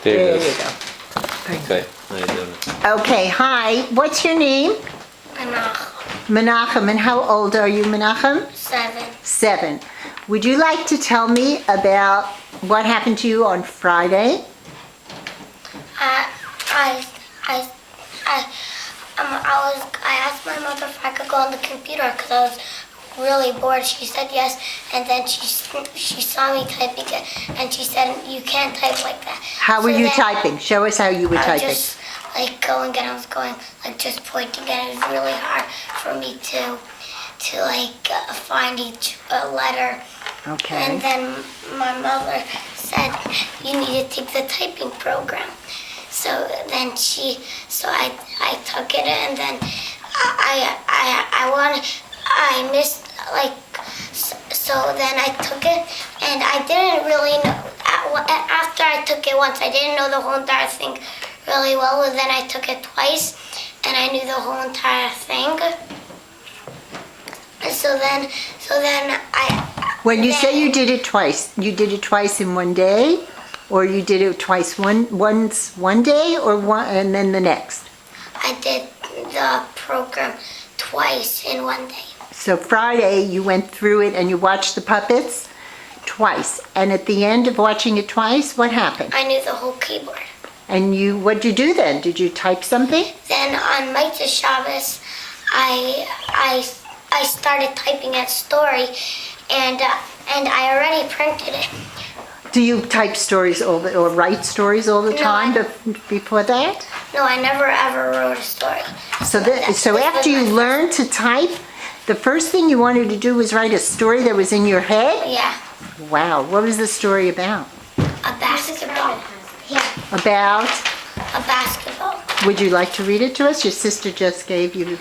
There you you go. go. Okay, I did it. Okay, hi. What's your name? Menachem. And how old are you, Menachem? 7. 7. Would you like to tell me about what happened to you on Friday? I asked my mother if I could go on the computer because I was really bored. She said yes, and then she saw me typing it, and she said you can't type like that. How were you typing? Show us how you were typing. Just like going, and I was going like just pointing, and it was really hard for me to find each letter. Okay. And then my mother said you need to take the typing program. So then I took it, and then I missed so then I took it, and I didn't really know after I took it once I didn't know the whole entire thing really well, and then I took it twice and I knew the whole entire thing. So then When you say you did it twice, you did it twice in one day? Or you did it twice once one day or one and then the next? I did the program twice in one day. So Friday you went through it and you watched the puppets twice. And at the end of watching it twice, what happened? I knew the whole keyboard. And what'd you do then? Did you type something? Then on Mitzvah Shabbos, I started typing a story, and I already printed it. Do you type stories or write stories all the No, time before that? No, I never ever wrote a story. So after you learned to type, the first thing you wanted to do was write a story that was in your head? Yeah, Wow, what was the story about? a basketball. Yeah, About? a basketball. Would you like to read it to us? Your sister just gave you...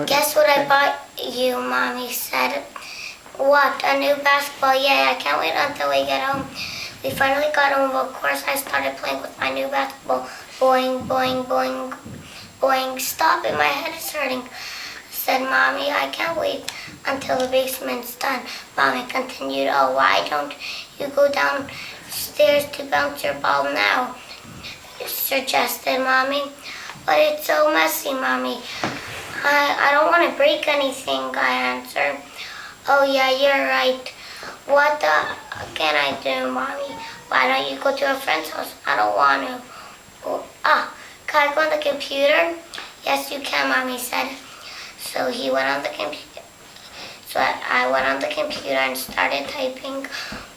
Guess what I bought you, Mommy said. What, a new basketball? Yeah, I can't wait until we get home. We finally got home, of course I started playing with my new basketball. Boing, boing, boing, boing. Stop it, my head is hurting, said Mommy. I can't wait until the basement's done. Mommy continued, oh, why don't you go downstairs to bounce your ball now? Suggested Mommy. But it's so messy, Mommy. I don't want to break anything, I answered. Oh yeah, you're right. What can I do, Mommy? Why don't you go to a friend's house? I don't want to. Can I go on the computer? Yes, you can, Mommy said. So he went on the computer. So I went on the computer and started typing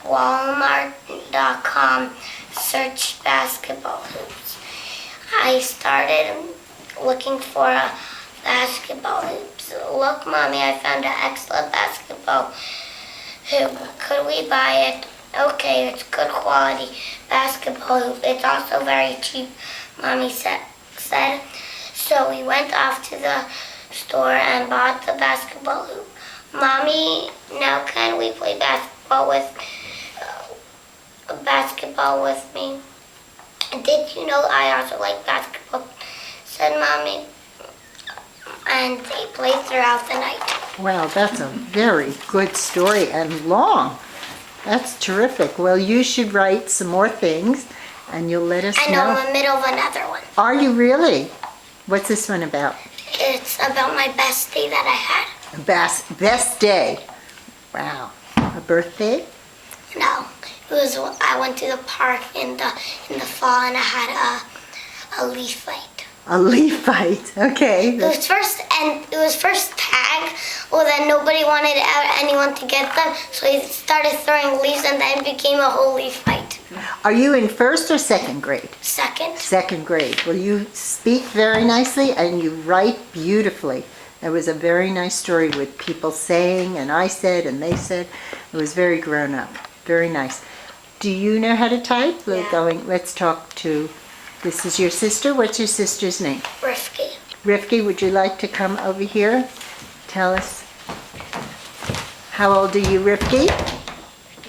Walmart.com, search basketball hoops. I started looking for a basketball hoops. Look, Mommy, I found an excellent basketball hoop. Could we buy it? Okay, it's good quality basketball hoop. It's also very cheap, Mommy said. So we went off to the store and bought the basketball hoop. Mommy, now can we play basketball with me? Did you know I also like basketball? Said Mommy. And they played throughout the night. Wow, that's a very good story and long. That's terrific. Well, you should write some more things and you'll let us know. I know I'm in the middle of another one. Are you really? What's this one about? It's about my best day that I had. Best day. Wow. A birthday? No, it was. I went to the park in the fall and I had a leaf fight. A leaf fight. Okay. It was first tag. Well, then nobody wanted anyone to get them, so he started throwing leaves, and then it became a whole leaf fight. Are you in first or second grade? Second. Second grade. Well, you speak very nicely and you write beautifully. There was a very nice story with people saying, and I said, and they said. It was very grown up. Very nice. Do you know how to type? Yeah. Let's talk to, this is your sister. What's your sister's name? Rifki. Rifki, would you like to come over here? Tell us. How old are you, Rifki?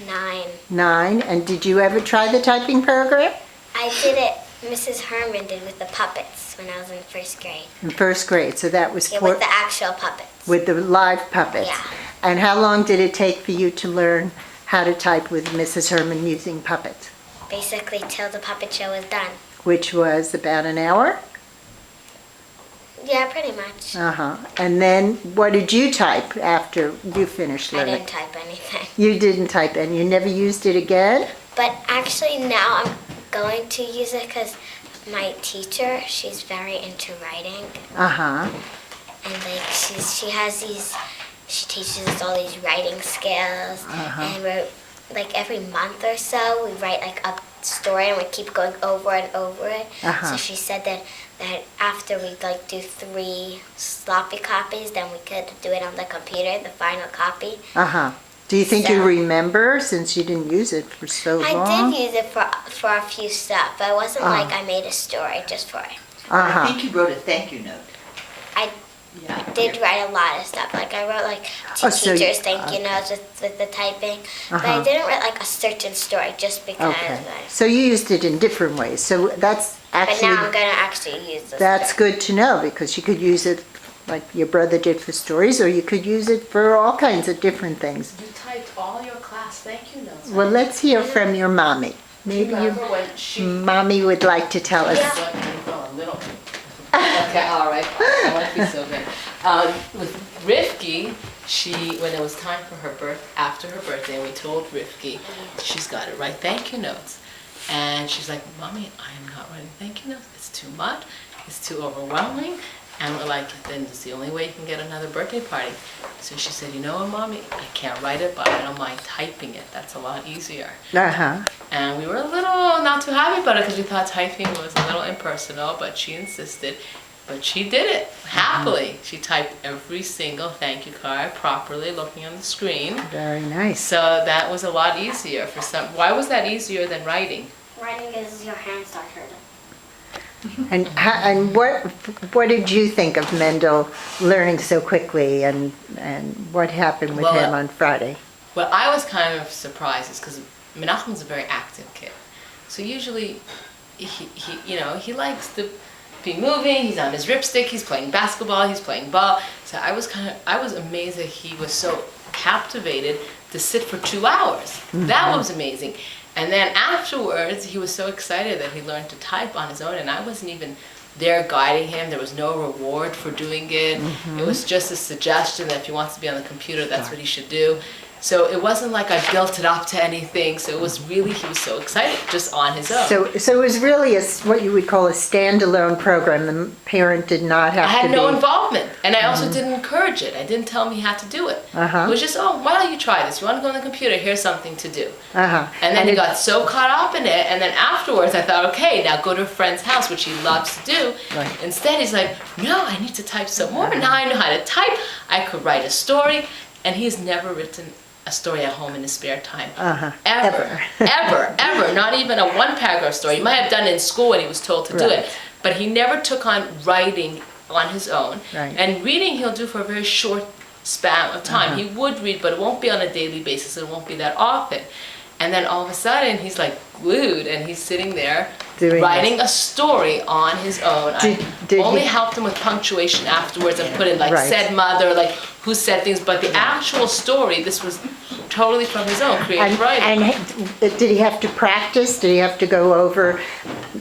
9. 9. And did you ever try the typing program? I did it. Mrs. Herman did with the puppets when I was in first grade. In first grade, so that was with the actual puppets. with the live puppets. Yeah. And how long did it take for you to learn how to type with Mrs. Herman using puppets? basically till the puppet show was done. Which was about an hour? Yeah, pretty much. And then what did you type after you finished I learning? didn't type anything. You didn't type, and you never used it again? But actually now I'm going to use it because my teacher, she's very into writing. And like she teaches us all these writing skills. And we're like every month or so we write like a story and we keep going over and over it. So she said that after we like do 3 sloppy copies, then we could do it on the computer, the final copy. Do you think you remember, since you didn't use it for so long? I did use it for a few stuff, but it wasn't like I made a story just for it. I think you wrote a thank you note. I did write a lot of stuff. Like I wrote like two teachers thank you notes with the typing, but I didn't write like a certain story just because. So you used it in different ways. So that's actually. But now I'm gonna actually use this. That's good to know, because you could use it like your brother did for stories, or you could use it for all kinds of different things. You typed all your class thank you notes. Well, let's hear from your mommy. Maybe mommy would like to tell us. Okay, all right. I want to be so good. With Rifki, when it was time for after her birthday, we told Rifki she's got to write thank you notes. And she's like, Mommy, I am not writing thank you notes. It's too much. It's too overwhelming. And we're like, then it's the only way you can get another birthday party. So she said, you know what, Mommy, I can't write it, but I don't mind typing it. That's a lot easier. And we were a little not too happy about it because we thought typing was a little impersonal, but she insisted. But she did it happily. She typed every single thank you card properly, looking on the screen. Very nice. So that was a lot easier for some. Why was that easier than writing? Writing is your hands start hurting. And what did you think of Mendel learning so quickly, and what happened with him on Friday? Well, I was kind of surprised because Menachem's a very active kid. So usually he likes to be moving, he's on his ripstick, he's playing basketball, he's playing ball. So I was amazed that he was so captivated to sit for 2 hours. That was amazing. And then afterwards, he was so excited that he learned to type on his own, and I wasn't even there guiding him. There was no reward for doing it. It was just a suggestion that if he wants to be on the computer, that's what he should do. So it wasn't like I built it up to anything. So it was really, he was so excited just on his own. So it was really what you would call a standalone program. The parent did not have to I had no involvement. And I also didn't encourage it. I didn't tell him he had to do it. It was just, why don't you try this? You want to go on the computer? Here's something to do. And then he got so caught up in it. And then afterwards I thought, okay, now go to a friend's house, which he loves to do. Instead he's like, no, I need to type some more. Now I know how to type. I could write a story. And he's never written a story at home in his spare time. Ever. Not even a 1-paragraph story. He might have done it in school when he was told to do it. But he never took on writing on his own. And reading he'll do for a very short span of time. He would read, but it won't be on a daily basis. It won't be that often. And then all of a sudden he's like glued and he's sitting there writing a story on his own. I only helped him with punctuation afterwards and put in like said mother, like who said things, but the actual story, this was totally from his own creative writing. And did he have to practice? Did he have to go over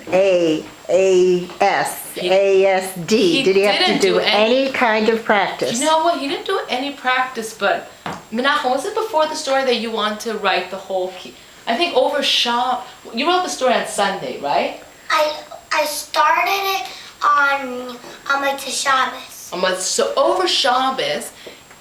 A, S, A, S, D? Did he have to do any kind of practice? You know what? He didn't do any practice, but Menachem, was it before the story that you want to write the whole key? I think over you wrote the story on Sunday, right? I started it on Motzei Shabbos. So over Shabbos,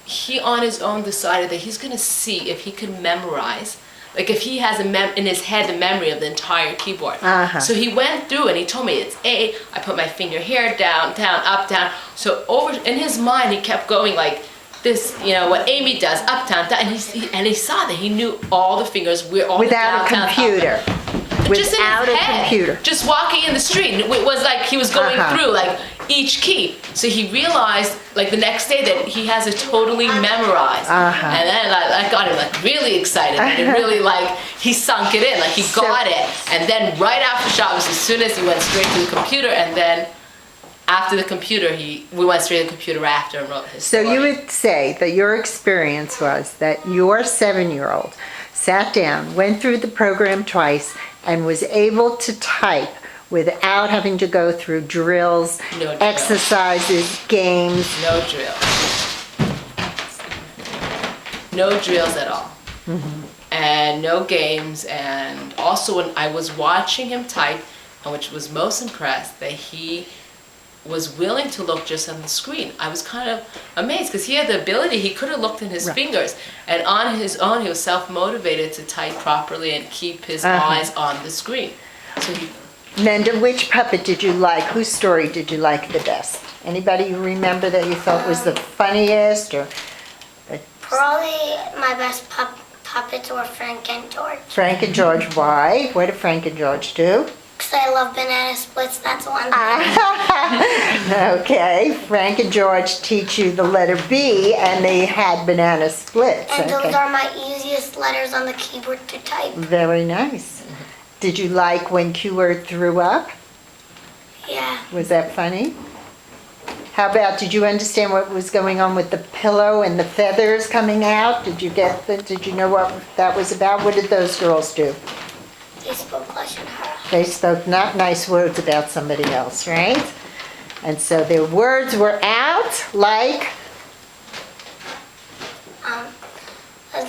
he on his own decided that he's going to see if he could memorize, like if he has in his head the memory of the entire keyboard. So he went through and he told me it's A, I put my finger here, down, down, up, down. So in his mind he kept going like this, what Amy does, up, down, down, and he saw that he knew all the fingers. Without a computer. Without a computer. Just walking in the street. It was like he was going through like each key. So he realized like the next day that he has it totally memorized. And then I got him like really excited. And really like he sunk it in, like he got it. And then right after Shabbos, as soon as he went straight to the computer, and then after the computer, we went straight to the computer after and wrote his story. So you would say that your experience was that your 7-year-old sat down, went through the program twice, and was able to type without having to go through drills, No drill. exercises, games. No drills. No drills at all. And no games. And also when I was watching him type, and which was most impressed, that he was willing to look just on the screen. I was kind of amazed because he had the ability, he could have looked in his fingers, and on his own he was self-motivated to type properly and keep his eyes on the screen. So he, Menda, which puppet did you like? Whose story did you like the best? Anybody you remember that you thought was the funniest? Or Probably my best puppets were Frank and George. Frank and George, why? What did Frank and George do? Because I love banana splits, that's one thing. Okay, Frank and George teach you the letter B, and they had banana splits. And Okay. those are my easiest letters on the keyboard to type. Very nice. Did you like when Q-Word threw up? Yeah. Was that funny? How about, did you understand what was going on with the pillow and the feathers coming out? Did you know what that was about? What did those girls do? They spoke Lashon Hara. They spoke not nice words about somebody else, right? And so their words were out like?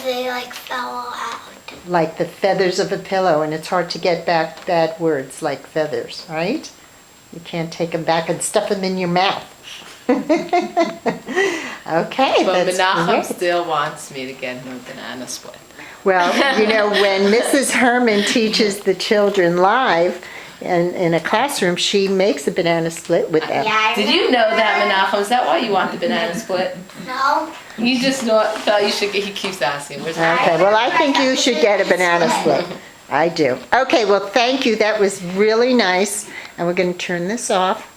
They fell out. Like the feathers of a pillow, and it's hard to get back bad words like feathers, right? You can't take them back and stuff them in your mouth. Okay, but that's Menachem great. still wants me to get him a banana split. Well, when Mrs. Herman teaches the children live in a classroom, she makes a banana split with them. Yeah, Did you know that, Menachem? Is that why you want the banana split? No. You just thought you should get, he keeps asking, where's the Okay, well, I think you should get a banana split. I do. Okay, well, thank you. That was really nice. And we're going to turn this off.